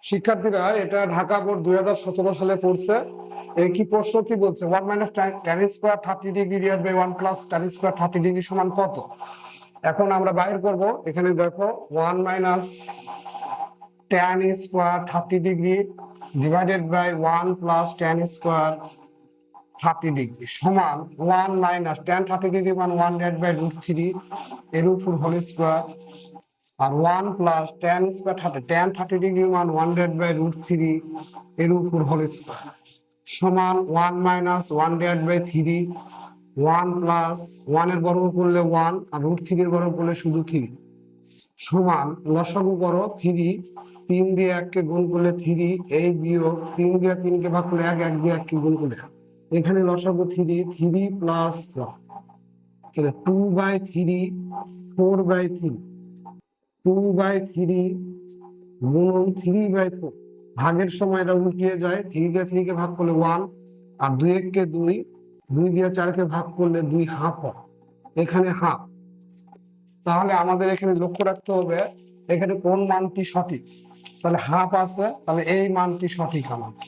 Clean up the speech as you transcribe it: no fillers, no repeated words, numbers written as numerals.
শিক্ষার্থীরা এটা ঢাকা বোর্ড 2017 সালে পড়ছে। এই কি প্রশ্ন কি বলছে, 1 - tan square 30 degree divide by 1 + tan square 30 degree সমান কত? এখন আমরা বাইর করব। এখানে দেখো 1 - tan square 30 degree divided by 1 + tan square 30 degree সমান 1 - tan 30 ডিগ্রি মান 1/√3 এর উপর হোল স্কয়ার, আর 1 + tan স্কয়ার 30 tan 30 ডিগ্রি মান 1/√3 এর উপর হোল স্কয়ার সমান 1 - 1/3, 1 + 1 এর বর্গ করলে 1 আর √3 এর বর্গ করলে শুধু 3 সমান লসাগু করো 3, 3 দিয়ে 1 কে গুণ করলে 3, এই বিয়োগ 3 দিয়ে 3 কে ভাগ করলে 1, 1 দিয়ে 1 কে গুণ করলে এখানে লসাগু 3, 3 + 1 তাহলে 2/3, 4/3, 2/3 গুণন 3/4, ভাগের সময় এটা উল্টিয়ে যায়, 3 দিয়ে 3 কে ভাগ করলে 1 আর 2 1 কে 2, 2 দিয়ে 4 কে ভাগ করলে 2 হাফ হয়, এখানে হাফ। তাহলে আমাদের এখানে লক্ষ্য রাখতে হবে এখানে কোন মানটি সঠিক। তাহলে হাফ আছে, তাহলে এই মানটি সঠিক আমাদের।